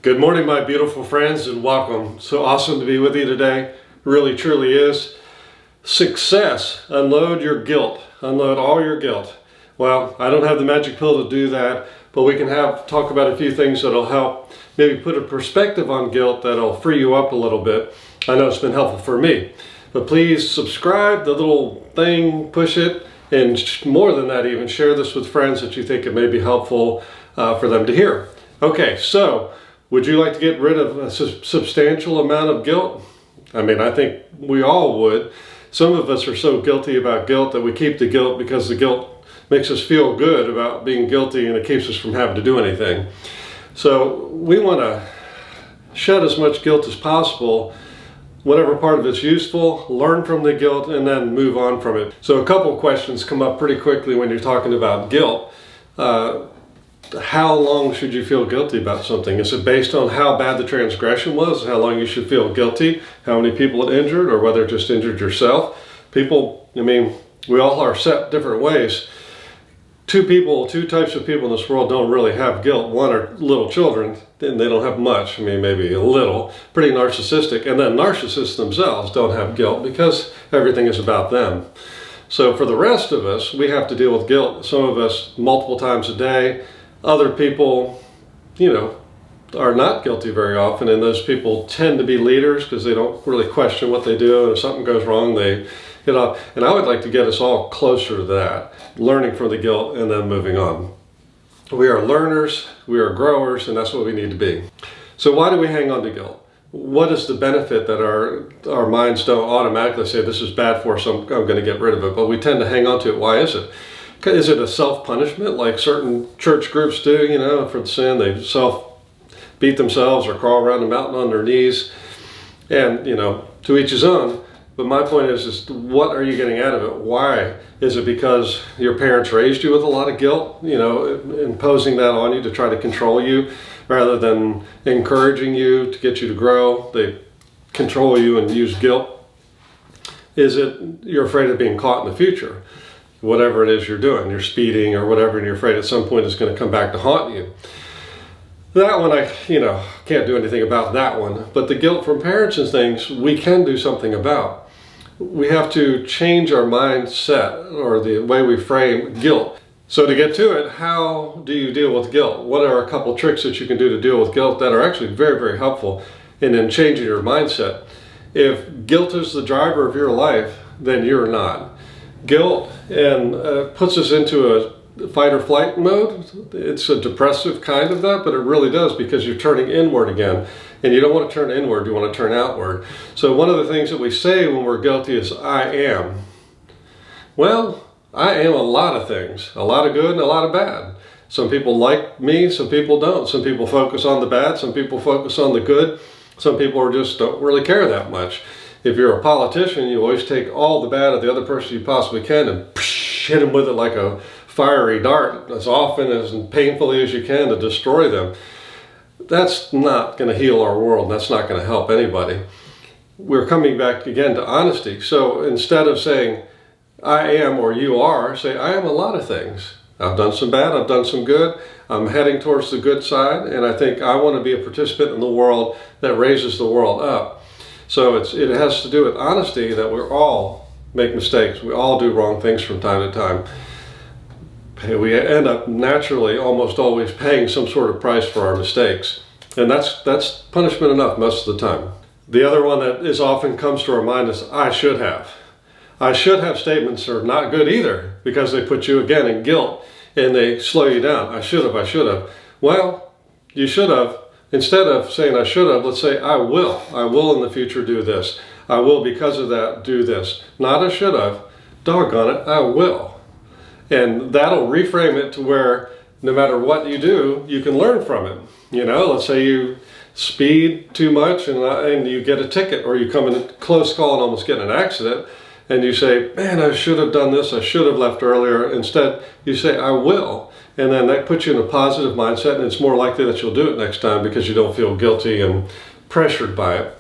Good morning, my beautiful friends, and welcome. So awesome to be with you today. Really, truly is. Success. Unload your guilt. Unload all your guilt. Well, I don't have the magic pill to do that, but we can talk about a few things that'll help maybe put a perspective on guilt that'll free you up a little bit. I know it's been helpful for me. But please subscribe, the little thing, push it, and more than that even, share this with friends that you think it may be helpful for them to hear. Okay, so would you like to get rid of a substantial amount of guilt? I mean, I think we all would. Some of us are so guilty about guilt that we keep the guilt because the guilt makes us feel good about being guilty and it keeps us from having to do anything. So we want to shed as much guilt as possible. Whatever part of it's useful, learn from the guilt and then move on from it. So a couple questions come up pretty quickly when you're talking about guilt. How long should you feel guilty about something? Is it based on how bad the transgression was, how long you should feel guilty, how many people it injured, or whether it just injured yourself? People, I mean, we all are set different ways. Two types of people in this world don't really have guilt. One are little children, and they don't have much. I mean, maybe a little, pretty narcissistic. And then narcissists themselves don't have guilt because everything is about them. So for the rest of us, we have to deal with guilt. Some of us multiple times a day. Other people, are not guilty very often, and those people tend to be leaders because they don't really question what they do, and if something goes wrong, they get off. And I would like to get us all closer to that, learning from the guilt and then moving on. We are learners, we are growers, and that's what we need to be. So why do we hang on to guilt? What is the benefit that our minds don't automatically say, this is bad for us, I'm going to get rid of it, but we tend to hang on to it? Why is it? Is it a self-punishment like certain church groups do, for the sin? They self-beat themselves or crawl around the mountain on their knees. And, to each his own. But my point is what are you getting out of it? Why? Is it because your parents raised you with a lot of guilt, imposing that on you to try to control you rather than encouraging you to get you to grow? They control you and use guilt. Is it you're afraid of being caught in the future? Whatever it is you're doing, you're speeding or whatever, and you're afraid at some point it's going to come back to haunt you. That one, I can't do anything about that one. But the guilt from parents and things, we can do something about. We have to change our mindset or the way we frame guilt. So to get to it, how do you deal with guilt? What are a couple tricks that you can do to deal with guilt that are actually very, very helpful in changing your mindset? If guilt is the driver of your life, then you're not. Guilt puts us into a fight or flight mode. It's a depressive kind of that, but it really does because you're turning inward again. And you don't want to turn inward, you want to turn outward. So one of the things that we say when we're guilty is, I am. Well, I am a lot of things. A lot of good and a lot of bad. Some people like me, some people don't. Some people focus on the bad, some people focus on the good. Some people just don't really care that much. If you're a politician, you always take all the bad of the other person you possibly can and hit them with it like a fiery dart as often and painfully as you can to destroy them. That's not going to heal our world. That's not going to help anybody. We're coming back again to honesty. So instead of saying, I am or you are, say, I am a lot of things. I've done some bad, I've done some good. I'm heading towards the good side, and I think I want to be a participant in the world that raises the world up. So it has to do with honesty that we all make mistakes. We all do wrong things from time to time. We end up naturally almost always paying some sort of price for our mistakes. And that's punishment enough most of the time. The other one that often comes to our mind is, I should have. I should have statements are not good either because they put you again in guilt and they slow you down. I should have. Well, you should have. Instead of saying I should have, let's say I will. I will in the future do this. I will because of that do this. Not I should have. Doggone it, I will. And that'll reframe it to where no matter what you do, you can learn from it. Let's say you speed too much and you get a ticket, or you come in a close call and almost get in an accident, and you say, man, I should have done this, I should have left earlier. Instead, you say, I will. And then that puts you in a positive mindset, and it's more likely that you'll do it next time because you don't feel guilty and pressured by it.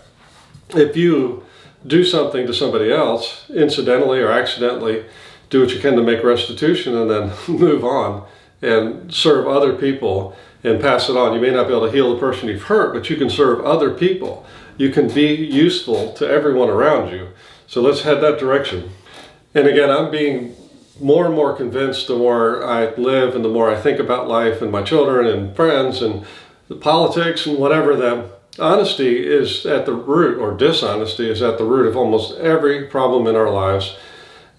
If you do something to somebody else, incidentally or accidentally, do what you can to make restitution and then move on and serve other people and pass it on. You may not be able to heal the person you've hurt, but you can serve other people. You can be useful to everyone around you. So let's head that direction. And again, I'm being more and more convinced the more I live and the more I think about life and my children and friends and the politics and whatever, that honesty is at the root, or dishonesty is at the root of almost every problem in our lives,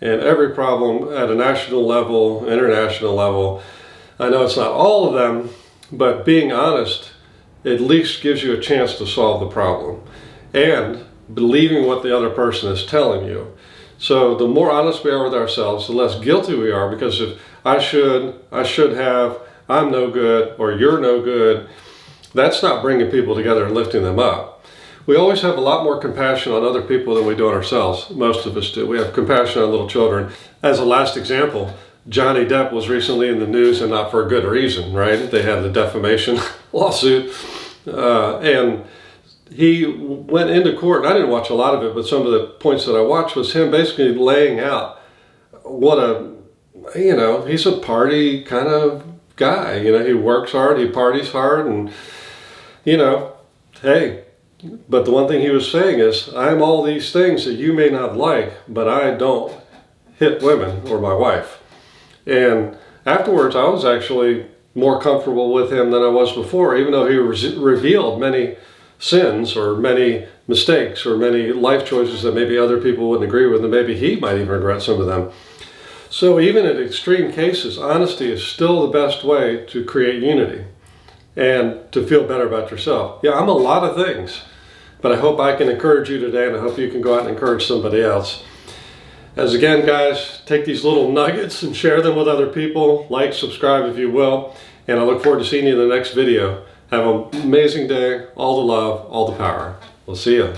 and every problem at a national level, international level. I know it's not all of them, but being honest at least gives you a chance to solve the problem, and believing what the other person is telling you. So the more honest we are with ourselves, the less guilty we are, because if I should have, I'm no good, or you're no good, that's not bringing people together and lifting them up. We always have a lot more compassion on other people than we do on ourselves. Most of us do. We have compassion on little children. As a last example, Johnny Depp was recently in the news, and not for a good reason, right? They had the defamation lawsuit, and he went into court, and I didn't watch a lot of it, but some of the points that I watched was him basically laying out he's a party kind of guy. He works hard, he parties hard, and hey, but the one thing he was saying is, I'm all these things that you may not like, but I don't hit women or my wife. And afterwards, I was actually more comfortable with him than I was before, even though he revealed many sins or many mistakes or many life choices that maybe other people wouldn't agree with, and maybe he might even regret some of them. So even in extreme cases, honesty is still the best way to create unity and to feel better about yourself. Yeah, I'm a lot of things, but I hope I can encourage you today, and I hope you can go out and encourage somebody else. As again, guys, take these little nuggets and share them with other people. Like, subscribe if you will, and I look forward to seeing you in the next video. Have an amazing day, all the love, all the power. We'll see you.